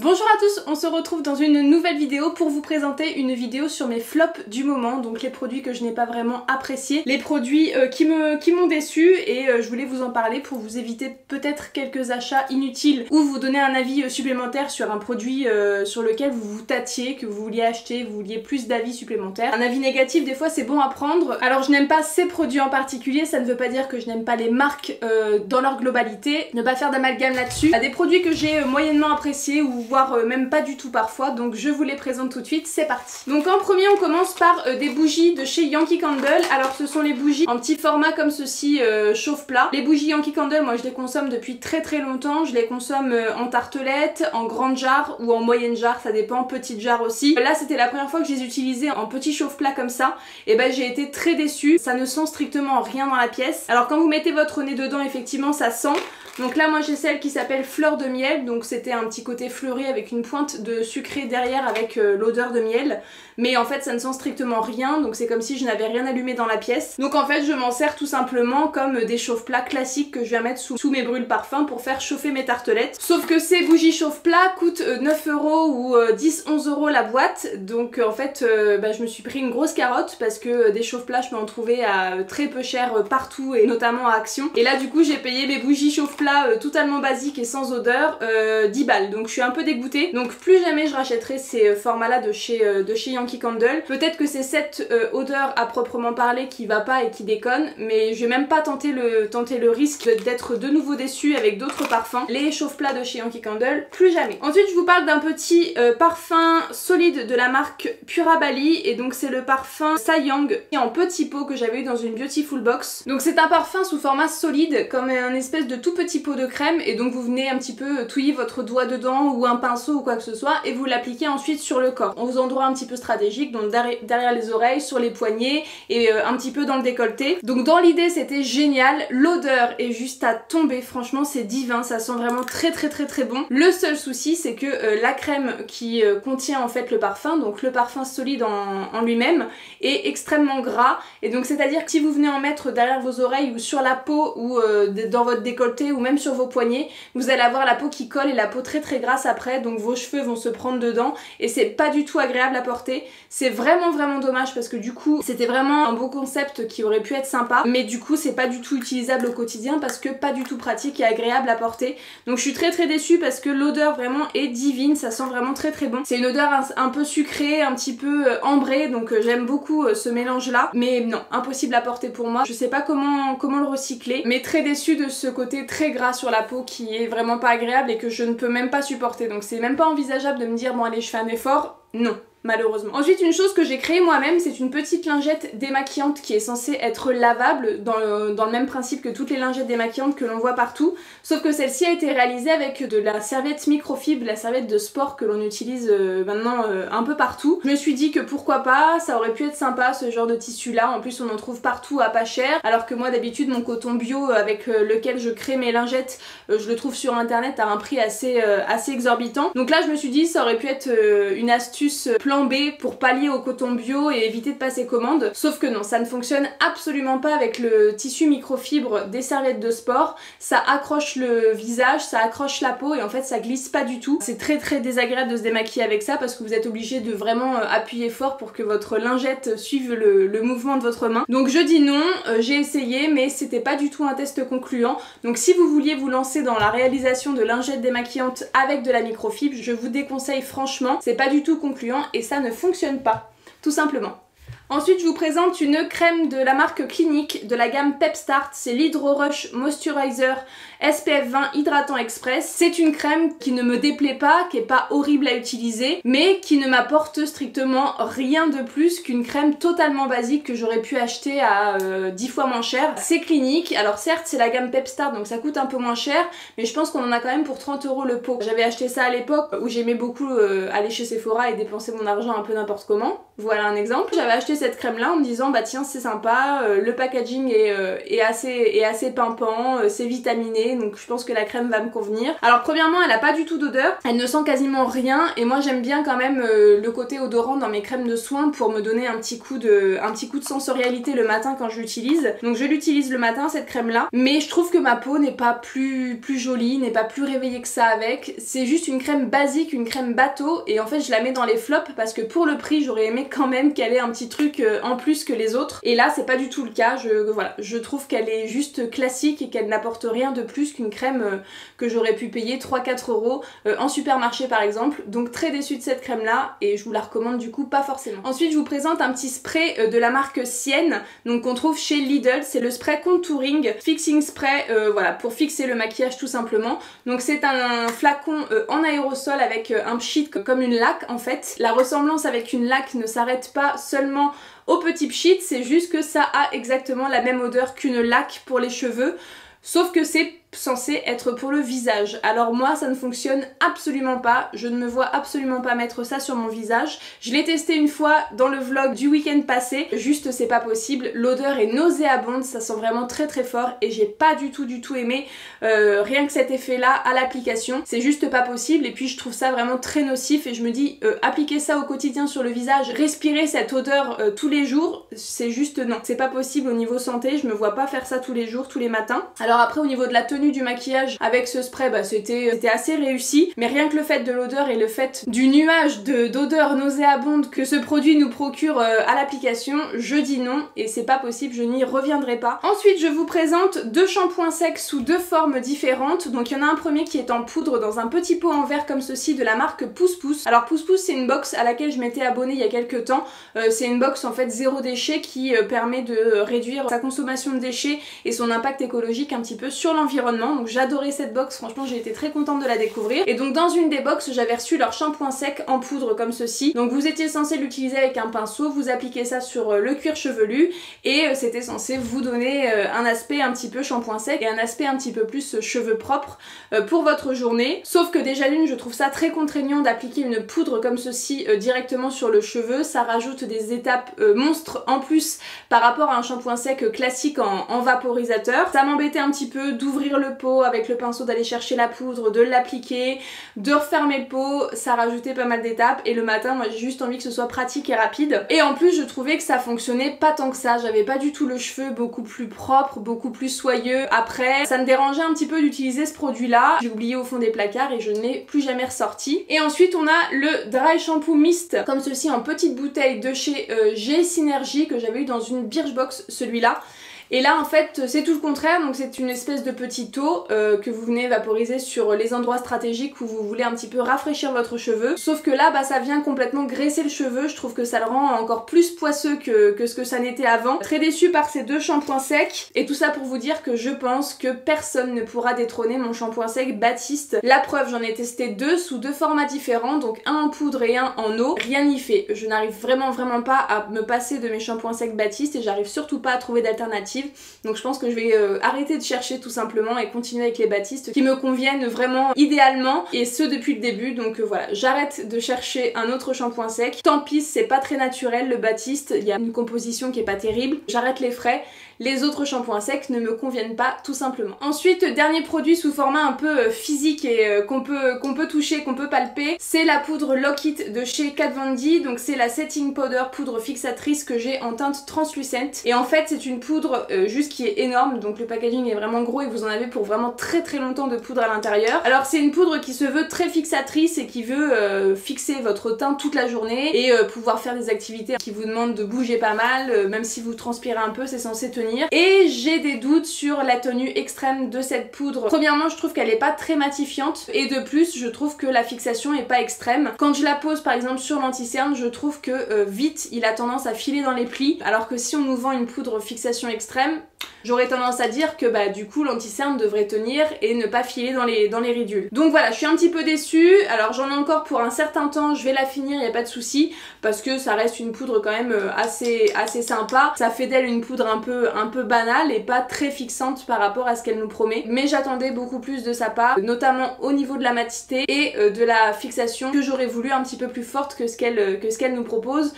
Bonjour à tous, on se retrouve dans une nouvelle vidéo pour vous présenter une vidéo sur mes flops du moment, donc les produits que je n'ai pas vraiment appréciés, les produits qui m'ont déçu et je voulais vous en parler pour vous éviter peut-être quelques achats inutiles ou vous donner un avis supplémentaire sur un produit sur lequel vous vous tâtiez, que vous vouliez acheter, vous vouliez plus d'avis supplémentaires. Un avis négatif des fois c'est bon à prendre. Alors je n'aime pas ces produits en particulier, ça ne veut pas dire que je n'aime pas les marques dans leur globalité, ne pas faire d'amalgame là-dessus. Il y a des produits que j'ai moyennement appréciés ou voire même pas du tout parfois, donc je vous les présente tout de suite, c'est parti. Donc en premier on commence par des bougies de chez Yankee Candle. Alors ce sont les bougies en petit format comme ceci, chauffe plat. Les bougies Yankee Candle, moi je les consomme depuis très longtemps, je les consomme en tartelette, en grande jarre ou en moyenne jarre, ça dépend, petite jarre aussi. Là c'était la première fois que je les utilisais en petit chauffe plat comme ça, et ben j'ai été très déçue, ça ne sent strictement rien dans la pièce. Alors quand vous mettez votre nez dedans effectivement ça sent. Donc là moi j'ai celle qui s'appelle fleur de miel, donc c'était un petit côté fleuri avec une pointe de sucré derrière avec l'odeur de miel, mais en fait ça ne sent strictement rien, donc c'est comme si je n'avais rien allumé dans la pièce. Donc en fait je m'en sers tout simplement comme des chauffe-plats classiques que je viens mettre sous mes brûle parfums pour faire chauffer mes tartelettes. Sauf que ces bougies chauffe-plats coûtent 9 € ou 10-11 € la boîte, donc en fait je me suis pris une grosse carotte parce que des chauffe-plats je peux en trouver à très peu cher partout et notamment à Action. Et là du coup j'ai payé mes bougies chauffe-plats totalement basiques et sans odeur 10 balles, donc je suis un peu dégoûtée. Donc plus jamais je rachèterai ces formats là de chez Yankee Candle. Peut-être que c'est cette odeur à proprement parler qui va pas et qui déconne, mais je vais même pas tenter le risque d'être de nouveau déçue avec d'autres parfums. Les chauffe-plats de chez Yankee Candle, plus jamais. Ensuite je vous parle d'un petit parfum solide de la marque Pura Bali, et donc c'est le parfum Sayang en petit pot que j'avais eu dans une Beautiful Box. Donc c'est un parfum sous format solide comme un espèce de tout petit pot de crème, et donc vous venez un petit peu touiller votre doigt dedans ou un pinceau ou quoi que ce soit et vous l'appliquez ensuite sur le corps. Aux endroits un petit peu stratégiques, donc derrière les oreilles, sur les poignets et un petit peu dans le décolleté. Donc dans l'idée c'était génial, l'odeur est juste à tomber, franchement c'est divin, ça sent vraiment très bon. Le seul souci c'est que la crème qui contient en fait le parfum, donc le parfum solide en lui-même, est extrêmement gras, et donc c'est à dire que si vous venez en mettre derrière vos oreilles ou sur la peau ou dans votre décolleté ou même sur vos poignets, vous allez avoir la peau qui colle et la peau très grasse après, donc vos cheveux vont se prendre dedans et c'est pas du tout agréable à porter. C'est vraiment dommage parce que du coup c'était vraiment un beau concept qui aurait pu être sympa, mais du coup c'est pas du tout utilisable au quotidien parce que pas du tout pratique et agréable à porter. Donc je suis très déçue parce que l'odeur vraiment est divine, ça sent vraiment très bon. C'est une odeur un peu sucrée, un petit peu ambrée, donc j'aime beaucoup ce mélange là, mais non, impossible à porter pour moi. Je sais pas comment le recycler, mais très déçue de ce côté très gras sur la peau qui est vraiment pas agréable et que je ne peux même pas supporter. Donc c'est même pas envisageable de me dire bon allez je fais un effort, non. Malheureusement. Ensuite une chose que j'ai créée moi-même, c'est une petite lingette démaquillante qui est censée être lavable dans le même principe que toutes les lingettes démaquillantes que l'on voit partout, sauf que celle-ci a été réalisée avec de la serviette microfibre, la serviette de sport que l'on utilise maintenant un peu partout. Je me suis dit que pourquoi pas, ça aurait pu être sympa ce genre de tissu là, en plus on en trouve partout à pas cher, alors que moi d'habitude mon coton bio avec lequel je crée mes lingettes, je le trouve sur internet à un prix assez exorbitant. Donc là je me suis dit ça aurait pu être une astuce plan B pour pallier au coton bio et éviter de passer commande, sauf que non, ça ne fonctionne absolument pas avec le tissu microfibre des serviettes de sport. Ça accroche le visage, ça accroche la peau et en fait ça glisse pas du tout. C'est très désagréable de se démaquiller avec ça parce que vous êtes obligé de vraiment appuyer fort pour que votre lingette suive le mouvement de votre main. Donc je dis non, j'ai essayé mais c'était pas du tout un test concluant. Donc si vous vouliez vous lancer dans la réalisation de lingettes démaquillantes avec de la microfibre, je vous déconseille franchement, c'est pas du tout concluant et ça ne fonctionne pas, tout simplement. Ensuite je vous présente une crème de la marque Clinique de la gamme Pep Start, c'est l'Hydro Rush Moisturizer SPF 20 Hydratant Express. C'est une crème qui ne me déplaît pas, qui est pas horrible à utiliser, mais qui ne m'apporte strictement rien de plus qu'une crème totalement basique que j'aurais pu acheter à 10 fois moins cher. C'est Clinique, alors certes c'est la gamme Pep Start donc ça coûte un peu moins cher, mais je pense qu'on en a quand même pour 30 € le pot. J'avais acheté ça à l'époque où j'aimais beaucoup aller chez Sephora et dépenser mon argent un peu n'importe comment, voilà un exemple. J'avais acheté acheté cette crème là en me disant bah tiens c'est sympa, le packaging est assez pimpant, c'est vitaminé, donc je pense que la crème va me convenir. Alors premièrement elle a pas du tout d'odeur, elle ne sent quasiment rien et moi j'aime bien quand même le côté odorant dans mes crèmes de soins pour me donner un petit coup de sensorialité le matin quand je l'utilise. Donc je l'utilise le matin cette crème là, mais je trouve que ma peau n'est pas plus jolie, n'est pas plus réveillée que ça avec. C'est juste une crème basique, une crème bateau et en fait je la mets dans les flops parce que pour le prix j'aurais aimé quand même qu'elle ait un petit truc en plus que les autres et là c'est pas du tout le cas. Voilà, je trouve qu'elle est juste classique et qu'elle n'apporte rien de plus qu'une crème que j'aurais pu payer 3-4 € en supermarché par exemple. Donc très déçue de cette crème là et je vous la recommande du coup pas forcément. Ensuite je vous présente un petit spray de la marque Sienne, donc qu'on trouve chez Lidl. C'est le spray contouring fixing spray, voilà, pour fixer le maquillage tout simplement. Donc c'est un flacon en aérosol avec un pchit comme une laque en fait. La ressemblance avec une laque ne s'arrête pas seulement au petit pchit, c'est juste que ça a exactement la même odeur qu'une laque pour les cheveux, sauf que c'est censé être pour le visage. Alors moi ça ne fonctionne absolument pas, je ne me vois absolument pas mettre ça sur mon visage. Je l'ai testé une fois dans le vlog du week-end passé, juste c'est pas possible, l'odeur est nauséabonde, ça sent vraiment très très fort et j'ai pas du tout aimé rien que cet effet là à l'application, c'est juste pas possible et puis je trouve ça vraiment très nocif et je me dis appliquer ça au quotidien sur le visage, respirer cette odeur tous les jours, c'est juste non, c'est pas possible au niveau santé, je me vois pas faire ça tous les jours, tous les matins. Alors après au niveau de la tenue du maquillage avec ce spray, bah c'était assez réussi, mais rien que le fait de l'odeur et le fait du nuage d'odeur nauséabonde que ce produit nous procure à l'application, je dis non et c'est pas possible, je n'y reviendrai pas. Ensuite je vous présente deux shampoings secs sous deux formes différentes. Donc il y en a un premier qui est en poudre dans un petit pot en verre comme ceci de la marque Pouce Pouce. Alors Pouce Pouce c'est une box à laquelle je m'étais abonnée il y a quelques temps, c'est une box en fait zéro déchet qui permet de réduire sa consommation de déchets et son impact écologique un petit peu sur l'environnement. Donc j'adorais cette box, franchement j'ai été très contente de la découvrir. Et donc dans une des box j'avais reçu leur shampoing sec en poudre comme ceci. Donc vous étiez censé l'utiliser avec un pinceau, vous appliquez ça sur le cuir chevelu et c'était censé vous donner un aspect un petit peu shampoing sec et un aspect un petit peu plus cheveux propres pour votre journée. Sauf que déjà d'une je trouve ça très contraignant d'appliquer une poudre comme ceci directement sur le cheveu, ça rajoute des étapes monstres en plus par rapport à un shampoing sec classique en vaporisateur. Ça m'embêtait un petit peu d'ouvrir le pot avec le pinceau, d'aller chercher la poudre, de l'appliquer, de refermer le pot, ça rajoutait pas mal d'étapes et le matin moi j'ai juste envie que ce soit pratique et rapide. Et en plus je trouvais que ça fonctionnait pas tant que ça, j'avais pas du tout le cheveu beaucoup plus propre, beaucoup plus soyeux. Après ça me dérangeait un petit peu d'utiliser ce produit là, j'ai oublié au fond des placards et je ne l'ai plus jamais ressorti. Et ensuite on a le dry shampoo mist comme ceci en petite bouteille de chez G-Synergy que j'avais eu dans une Birchbox celui-là. Et là en fait c'est tout le contraire, donc c'est une espèce de petit eau que vous venez vaporiser sur les endroits stratégiques où vous voulez un petit peu rafraîchir votre cheveu. Sauf que là bah ça vient complètement graisser le cheveu, je trouve que ça le rend encore plus poisseux que ce que ça n'était avant. Très déçue par ces deux shampoings secs et tout ça pour vous dire que je pense que personne ne pourra détrôner mon shampoing sec Baptiste. La preuve, j'en ai testé deux sous deux formats différents, donc un en poudre et un en eau, rien n'y fait. Je n'arrive vraiment pas à me passer de mes shampoings secs Baptiste et j'arrive surtout pas à trouver d'alternatives. Donc je pense que je vais arrêter de chercher tout simplement et continuer avec les Baptiste qui me conviennent vraiment idéalement et ce depuis le début. Donc voilà, j'arrête de chercher un autre shampoing sec. Tant pis, c'est pas très naturel le Baptiste, il y a une composition qui est pas terrible. J'arrête les frais. Les autres shampoings secs ne me conviennent pas tout simplement. Ensuite, dernier produit sous format un peu physique et qu'on peut toucher, qu'on peut palper, c'est la poudre Lock It de chez Kat Von D. Donc c'est la setting powder, poudre fixatrice que j'ai en teinte translucente. Et en fait c'est une poudre juste qui est énorme, donc le packaging est vraiment gros et vous en avez pour vraiment très longtemps de poudre à l'intérieur. Alors c'est une poudre qui se veut très fixatrice et qui veut fixer votre teint toute la journée et pouvoir faire des activités qui vous demandent de bouger pas mal, même si vous transpirez un peu, c'est censé tenir. Et j'ai des doutes sur la tenue extrême de cette poudre. Premièrement, je trouve qu'elle est pas très matifiante et de plus, je trouve que la fixation est pas extrême. Quand je la pose par exemple sur l'anti-cerne, je trouve que vite, il a tendance à filer dans les plis, alors que si on nous vend une poudre fixation extrême, j'aurais tendance à dire que bah du coup l'anti-cerne devrait tenir et ne pas filer dans les ridules. Donc voilà, je suis un petit peu déçue. Alors j'en ai encore pour un certain temps, je vais la finir, y a pas de souci, parce que ça reste une poudre quand même assez sympa. Ça fait d'elle une poudre un peu banale et pas très fixante par rapport à ce qu'elle nous promet. Mais j'attendais beaucoup plus de sa part, notamment au niveau de la matité et de la fixation que j'aurais voulu un petit peu plus forte que ce qu'elle nous propose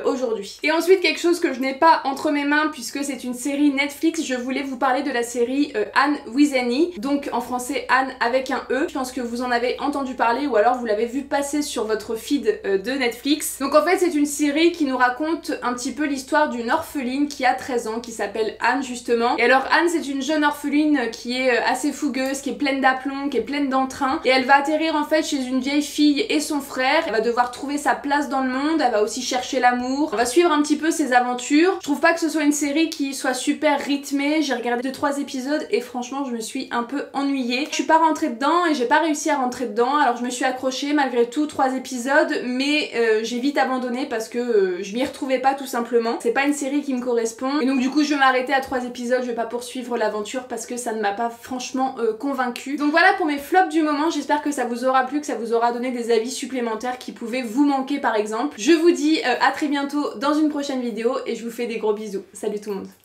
aujourd'hui. Et ensuite quelque chose que je n'ai pas entre mes mains puisque c'est une série Netflix, je voulais vous parler de la série Anne with an E, donc en français Anne avec un E. Je pense que vous en avez entendu parler ou alors vous l'avez vu passer sur votre feed de Netflix. Donc en fait c'est une série qui nous raconte un petit peu l'histoire d'une orpheline qui a 13 ans, qui s'appelle Anne justement. Et alors Anne c'est une jeune orpheline qui est assez fougueuse, qui est pleine d'aplomb, qui est pleine d'entrain, et elle va atterrir en fait chez une vieille fille et son frère. Elle va devoir trouver sa place dans le monde, elle va aussi chercher l'amour, on va suivre un petit peu ses aventures. Je trouve pas que ce soit une série qui soit super rythmée, j'ai regardé 2-3 épisodes et franchement je me suis un peu ennuyée. Je suis pas rentrée dedans et j'ai pas réussi à rentrer dedans, alors je me suis accrochée malgré tout 3 épisodes, mais j'ai vite abandonné parce que je m'y retrouvais pas tout simplement. C'est pas une série qui me correspond et donc du coup je vais m'arrêter à 3 épisodes, je vais pas poursuivre l'aventure parce que ça ne m'a pas franchement convaincue. Donc voilà pour mes flops du moment, j'espère que ça vous aura plu, que ça vous aura donné des avis supplémentaires qui pouvaient vous manquer par exemple. Je vous dis à très bientôt dans une prochaine vidéo et je vous fais des gros bisous. Salut tout le monde.